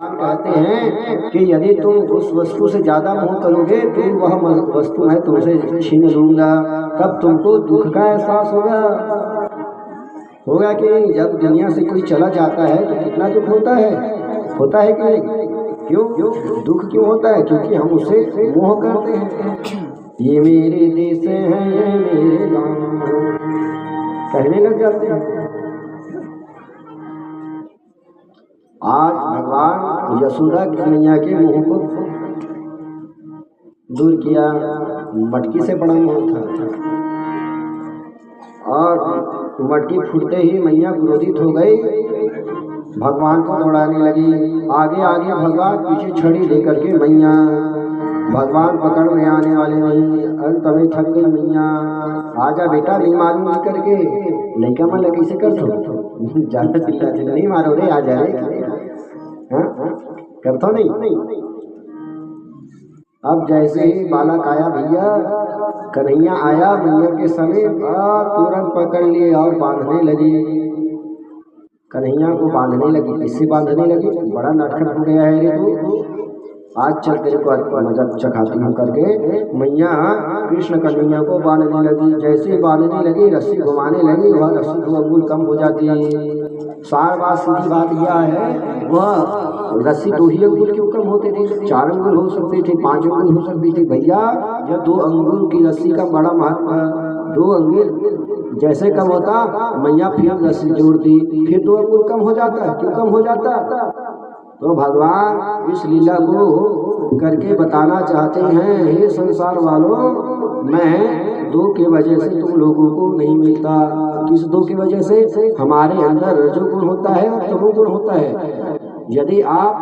कहते हैं कि यदि तुम उस वस्तु से ज्यादा मोह करोगे तो वह वस्तु मैं तुमसे छीन लूंगा, तब तुमको दुख का एहसास होगा कि जब दुनिया से कोई चला जाता है तो कितना दुख होता है कि नहीं? क्यों दुख क्यों होता है? क्योंकि हम उसे मोह करते हैं। ये मेरे देश है, ये मेरे गाँव कहने लग जाते हैं। आज भगवान यशोदा की मैया के मुंह को दूर किया। मटकी से बड़ा मुंह था और मटकी फूटते ही मैया क्रोधित हो गई, भगवान को दौड़ाने लगी। आगे आगे भगवान, पीछे छड़ी लेकर के मैया। भगवान पकड़ में आने वाले नहीं, अंत में थक गई मैया। आजा बेटा, नहीं मालूम करके लड़का माला कैसे कर दो ज्यादा चिल्ला नहीं मारो रे, आ जा रे, करता नहीं। अब जैसे ही बालक आया भैया, कन्हैया आया मैया के समय, तुरंत पकड़ लिए और बांधने लगी। कन्हैया को बांधने लगी। किससे बांधने लगी? बड़ा नटखट हो गया है रे तू, आज चल तेरे को मजा चखाती हूँ करके मैया कृष्ण कन्हैया को बांधने लगी। जैसे बांधने लगी, रस्सी घुमाने लगी, वह रस्सी 2 अंगुल कम हो जाती है। सार बात सीधी बात यह है, वह रस्सी 2 ही अंगुल क्यों कम होते थे? 4 अंगुल हो सकते थे, 5 अंगुल हो सकती थी भैया। जब 2 अंगुल की रस्सी का बड़ा महत्व है। 2 अंगुल जैसे कम होता, मैया फिर रस्सी जोड़ती, फिर 2 अंगुल कम हो जाता। क्यों कम हो जाता? तो भगवान इस लीला को करके बताना चाहते हैं, हे संसार वालों, मैं 2 के वजह से तुम लोगों को नहीं मिलता। किस 2 की वजह से? हमारे अंदर रजोगुण होता है और तमोगुण होता है। यदि आप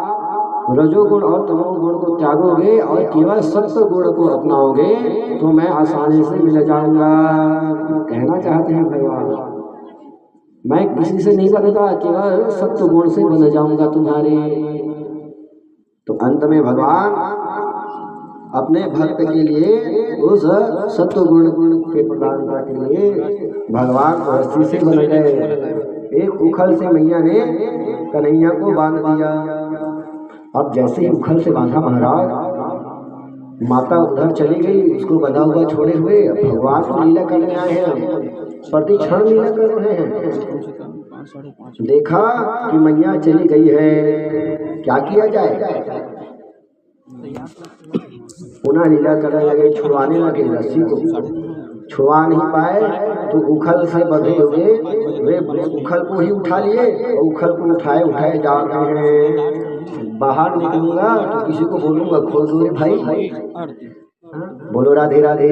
रजोगुण और तमोगुण को त्यागोगे और केवल सत्व गुण को अपनाओगे तो मैं आसानी से मिल जाऊंगा। कहना चाहते हैं भगवान, मैं किसी से नहीं बनता, केवल सत्व गुण से बन जाऊंगा तुम्हारे। तो अंत में भगवान अपने भक्त के लिए उस सत्व गुण के प्रदानता के लिए भगवान रस्सी से बन गए। एक उखल से मैया ने कन्हैया को बांध दिया। अब जैसे ही उखल से बांधा महाराज, माता उधर चली गई, उसको बंधा हुआ छोड़े हुए। भगवान को लीला करने आए हैं, प्रति क्षण लीला कर रहे हैं। देखा कि मैया चली गई है, क्या किया जाए? पुनः लीला करने लगे, छुड़वाने लगे। रस्सी को छुड़वा नहीं पाए तो उखल से बंधे हुए वे उखल को ही उठा लिए और उखल को उठाए जा रहे हैं। बाहर निकलूंगा तो किसी को बोलूंगा, खोल दो रे भाई, बोलो राधे राधे।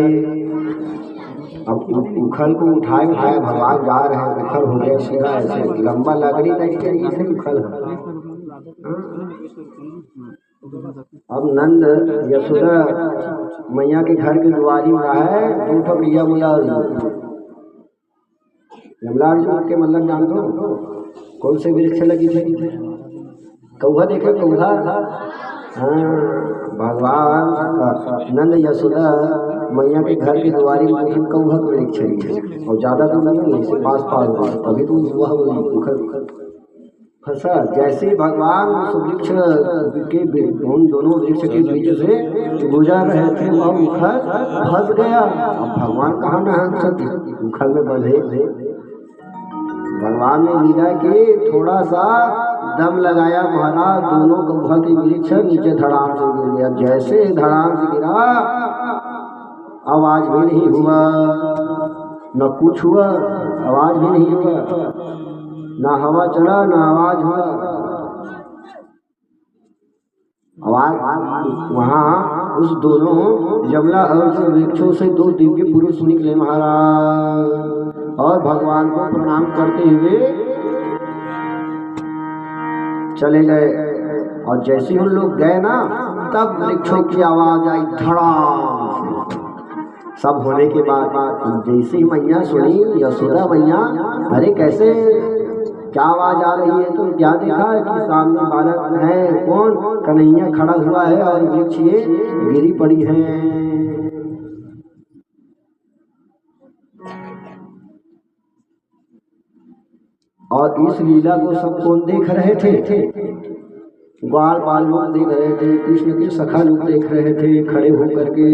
अब उखल को उठाए भगवान जा रहे हैं, उखल हो गया सीधा ऐसे लंबा लकड़ी तरीके से उखल है। अब नंद यशोदा मैया के घर के द्वारी में है, 2 ठो यमला अर्जुन के मतलब जान दो कौन से वृक्ष लगी थी? कौहा देखे, कौहा। हाँ, भगवान नंद यशोदा मैया के घर के द्वारी में कौहा को वृक्ष है और ज्यादा तो नहीं, इसे पास तभी तो वह उखल फंसा। जैसे भगवान उस वृक्ष के उन दोनों वृक्ष के बीच से गुजर रहे थे, वह उखल फंस गया। अब भगवान कहाँ न हंस सकते, उखल में बंधे। भगवान ने लीला की, थोड़ा सा दम लगाया महाराज, दोनों कौवा के वृक्ष नीचे धड़ाम से गिर गया। जैसे धड़ाम से गिरा, आवाज भी नहीं हुआ, न कुछ हुआ, आवाज भी नहीं हुआ, ना हवा चला ना आवाज हुआ। आवाज वहाँ उस दोनों यमला और वृक्षों से 2 दिव्य पुरुष निकले महाराज और भगवान को प्रणाम करते हुए चले गए। और जैसे उन लोग गए ना, तब वृक्षों की आवाज आई धड़ाम। सब होने के बाद जैसे ही मैया सुनी, यशोदा मैया, अरे कैसे, क्या आवाज आ रही है? तो क्या देखा कि सामने बालक है, कौन? कन्हैया खड़ा हुआ है और वृक्ष ये गिरी पड़ी है। और इस लीला को सब कौन देख रहे थे? ग्वाल बाल लोग देख रहे थे, कृष्ण के सखा लोग देख रहे थे खड़े होकर के।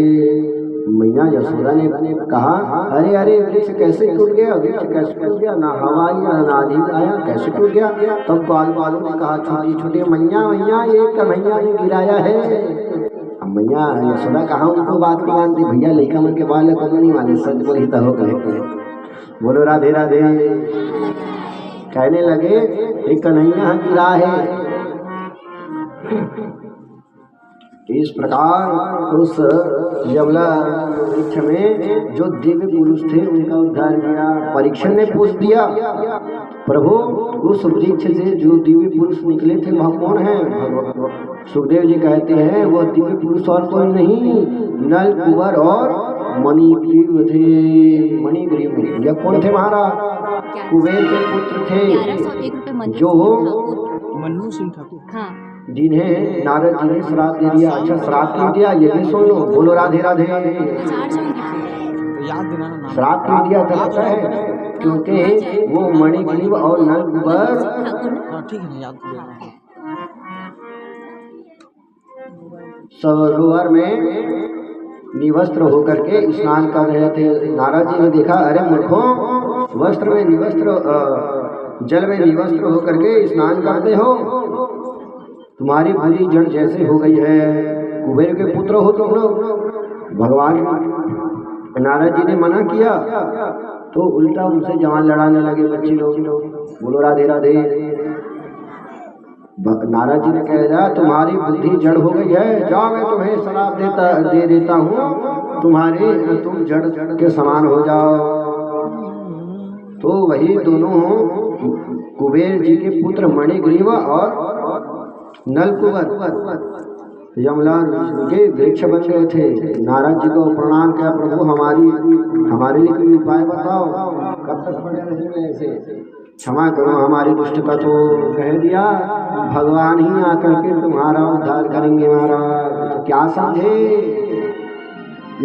मैया यशोदा ने कहा, अरे अरे वृक्ष कैसे टूट गया, वृक्ष कैसे टूट गया, ना हवा आई ना आंधी आया, कैसे टूट गया। तब ग्वाल बालों ने कहा, छोटी छोटी मैया मैया ये कन्हैया ने गिराया है। अब मैया यशोदा कहा उनको बात को मानती, भैया लड़का मन के बाल को नहीं माने, सच बोली तो हो गए। बोलो राधे राधे। कहने लगे एक कन्हैया गिरा है। इस प्रकार उस यमला वृक्ष में जो दिव्य पुरुष थे उनका उद्धार किया। परीक्षण ने पूछ दिया, प्रभु उस वृक्ष से जो दिव्य पुरुष निकले थे वह कौन है। सुखदेव जी कहते हैं वो दिव्य पुरुष और कोई नहीं, नल कुंवर और मणिग्रीव थे। मणिग्रीव यह कौन थे महाराज? कुबेर के पुत्र थे जो मन्नू सिंह ठाकुर, हाँ, जिन्हें नारद जी ने श्राप दे दिया। अच्छा श्राप क्यों दिया ये भी सुन लो। बोलो राधे राधे। याद दिलाना नाम। श्राप क्यों दिया था पता है? क्योंकि वो मणिग्रीव और नलकुबर हाँ ठीक है, याद दिलाना। सरोवर में निवस्त्र होकर के स्नान कर रहे थे। नारद जी ने देखा, अरे मूर्खों वस्त्र में निवस्त्र, जल में निवस्त्र होकर के स्नान करते हो, तुम्हारी बुरी जड़ जैसे हो गई है। कुबेर के पुत्र हो तुम लोग। भगवान नारद जी ने मना किया तो उल्टा उनसे जवान लड़ाने लगे बच्चे लोग। बोलो राधे राधे। नारद जी ने कह दिया तुम्हारी बुद्धि जड़ हो गई है, जाओ मैं तुम्हें शराब दे देता हूँ, तुम जड़ के समान हो जाओ। तो वही दोनों कुबेर जी के पुत्र मणिग्रीव और नलकुबर यमला के वृक्ष बन गए थे। नारद जी को प्रणाम किया, प्रभु हमारे लिए कोई उपाय बताओ, कब तक पड़े रहेंगे ऐसे, क्षमा करो हमारी दुष्टता। तो कह दिया भगवान ही आकर के तुम्हारा उद्धार करेंगे महाराज। तो क्या समझे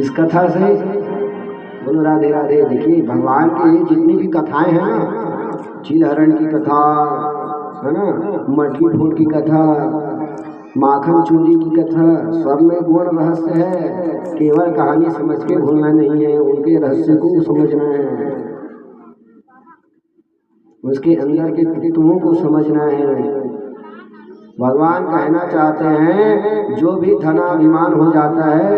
इस कथा से? बोलो राधे राधे। देखिए भगवान की जितनी भी कथाएं हैं ना, चीलहरण की कथा है ना, मटकी फोड़ की कथा, माखन चूरी की कथा, सब में गुण रहस्य है। केवल कहानी समझ के भूलना नहीं है, उनके रहस्य को समझना है, उसके अंदर के तत्वों को समझना है। भगवान कहना चाहते हैं जो भी धनाभिमान हो जाता है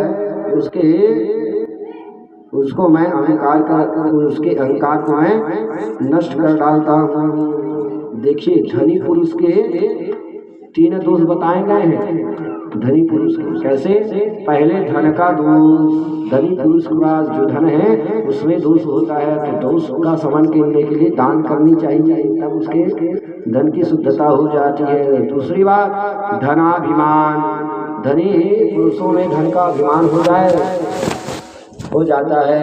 उसको मैं उसके अहंकार को मैं नष्ट कर डालता हूँ। देखिए धनी पुरुष के 3 दोष बताए गए हैं। धनी पुरुष के कैसे? पहले धन का दोष, धनी पुरुष के पास जो धन है उसमें दोष होता है, तो दोष का शमन करने के लिए दान करनी चाहिए, तब उसके धन की शुद्धता हो जाती है। दूसरी बात धनाभिमान, धनी पुरुषों में धन का अभिमान हो जाता है,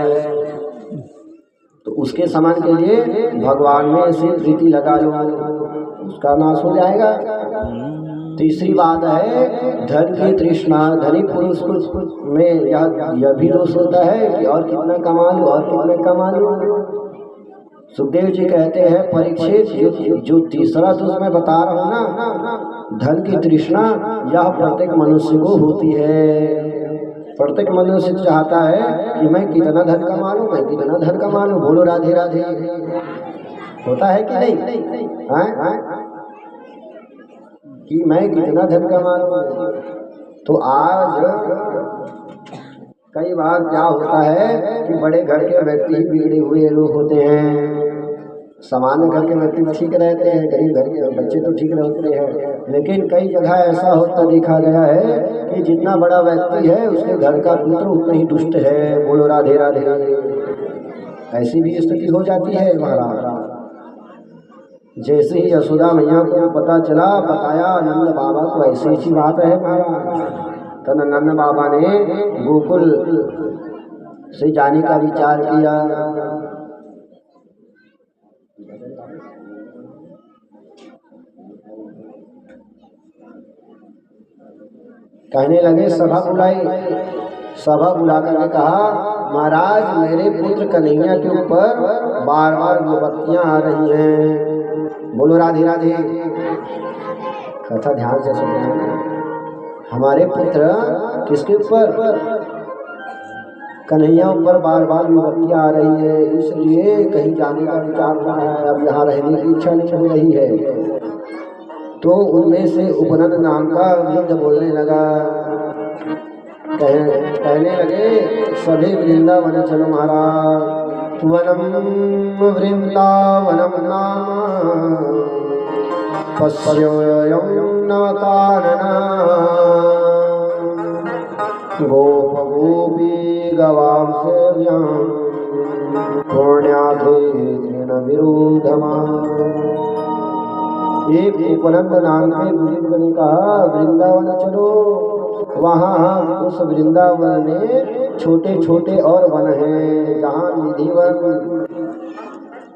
तो उसके शमन के लिए भगवान में से प्रीति लगा लो, उसका नाश हो जाएगा। तीसरी बात है धन की तृष्णा, धनी पुरुष में यह भी दोष होता है कि और कितना कमा लो और कितना कमा लो। सुखदेव जी कहते हैं परीक्षित जो तीसरा दोष मैं बता रहा हूँ ना, धन की तृष्णा, यह प्रत्येक मनुष्य को होती है। प्रत्येक मनुष्य चाहता है कि मैं कितना धन कमा लूं, मैं कितना धन कमा लूं। बोलो राधे राधे। होता है कि नहीं? कि मैं कितना धन कमा लूं। तो आज कई बार क्या होता है कि बड़े घर के व्यक्ति बिगड़े हुए लोग होते हैं, सामान्य घर के व्यक्ति ठीक रहते हैं, गरीब घर के बच्चे तो ठीक रहते हैं, लेकिन कई जगह ऐसा होता देखा गया है कि जितना बड़ा व्यक्ति है उसके घर का पुत्र उतना ही दुष्ट है। बोलो राधे राधे। ऐसी भी स्थिति हो जाती है महाराज। जैसे ही यशोदा मैया को पता चला, बताया नंद बाबा को, ऐसी बात है महाराज। तो नंद बाबा ने गोकुल से जाने का विचार किया। कहने लगे सभा बुलाई, सभा बुला करके कहा महाराज मेरे पुत्र कन्हैया के ऊपर बार बार विपत्तियां आ रही हैं। बोलो राधे राधे। कथा ध्यान से सुनिए। हमारे पुत्र किसके ऊपर? कन्हैया ऊपर बार बार विपत्तियां आ रही है, इसलिए कहीं जाने का विचार कर रहा है, अब यहाँ रहने की इच्छा नहीं हो रही है। तो उनमें से उपनंद नाम का वृद्ध बोलने लगा, कहने लगे सभी वृंदावन चलो महाराज। वनम वृंदावनम नाम पश्योऽयं नवकानना गोप गोपी गवां सेव्यां पुण्याधेन विरोधमा। एक उपनंद नाम के बुजुर्ग ने कहा वृंदावन चलो। वहाँ उस वृंदावन में छोटे छोटे और वन हैं, जहाँ निधि वन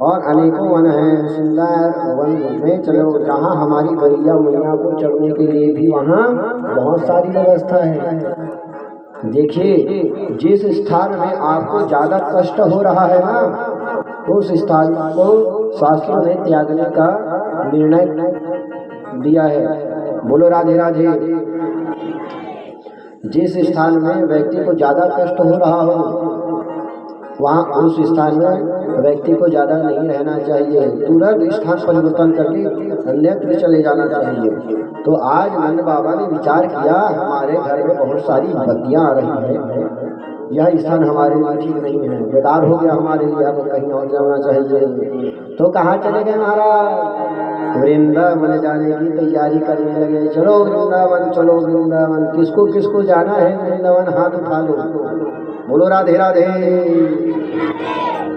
और अनेकों वन हैं। सुंदर वन में चलो, जहाँ हमारी गैया मैया को चढ़ने के लिए भी वहाँ बहुत सारी व्यवस्था है। देखिए, जिस स्थान में आपको ज्यादा कष्ट हो रहा है ना, उस स्थान को शास्त्रों ने त्यागने का निर्णय दिया है। बोलो राधे राधे। जिस स्थान में व्यक्ति को ज्यादा कष्ट हो रहा हो, वहाँ उस स्थान में व्यक्ति को ज्यादा नहीं रहना चाहिए, तुरंत स्थान परिवर्तन करके अन्यत्र चले जाना चाहिए। तो आज नंद बाबा ने विचार किया, हमारे घर में बहुत सारी विपत्तियां आ रही हैं, यह स्थान हमारे लिए ठीक नहीं है, बेकार हो गया हमारे लिए, हमें कहीं और जाना चाहिए। तो कहाँ चले गए महाराज? वृंदावन जाने की तैयारी करने लगे। चलो वृंदावन, चलो वृंदावन। किसको किसको जाना है वृंदावन? हाथ उठा लो, बोलो राधे राधे।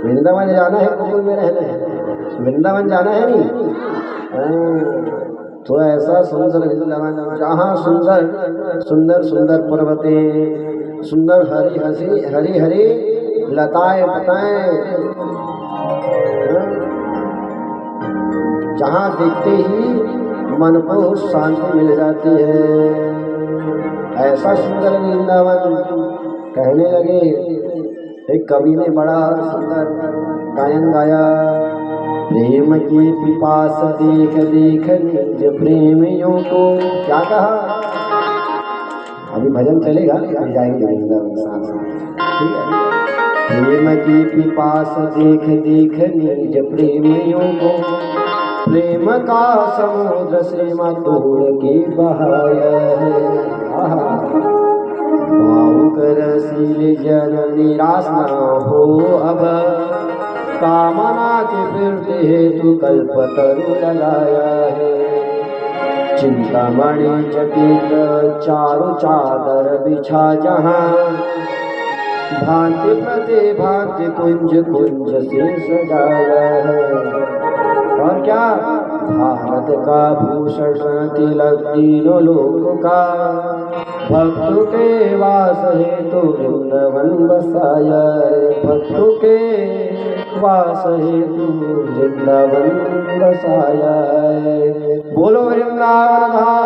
वृंदावन जाना है, गोकुल में रहना है, वृंदावन जाना है नहीं। तो ऐसा सुंदर वृंदावन, जहाँ सुंदर सुंदर सुंदर पर्वतें, सुंदर हरी हरी लताएं पताएं, जहाँ देखते ही मन को शांति मिल जाती है, ऐसा सुंदर वृंदावन। कहने लगे, एक कवि ने बड़ा सुंदर गायन गाया, प्रेम की पिपास देख देख निज प्रेमियों को। क्या कहा? अभी भजन चलेगा, अभी जाएंगे वृंदावन साथ साथ, ठीक है। प्रेम की पिपास देख देख निज प्रेमियों को, प्रेम का समुद्र सीमा तोड़ के बहाया है। भावुक रसीले जन निराश न हो अब, कामना के फिरते हेतु कल्पतरु लगाया है। चिंतामणि चकित चारु चादर बिछा जहाँ, भांति प्रति भांति कुंज कुंज से सजाया है। और क्या? भारत का भूषण तिलक तीनों लोक का, भक्तों के वास हेतु वृंदावन बसाया। भक्तों के वास हेतु वृंदावन बसाया। बोलो वृंदावन धाम।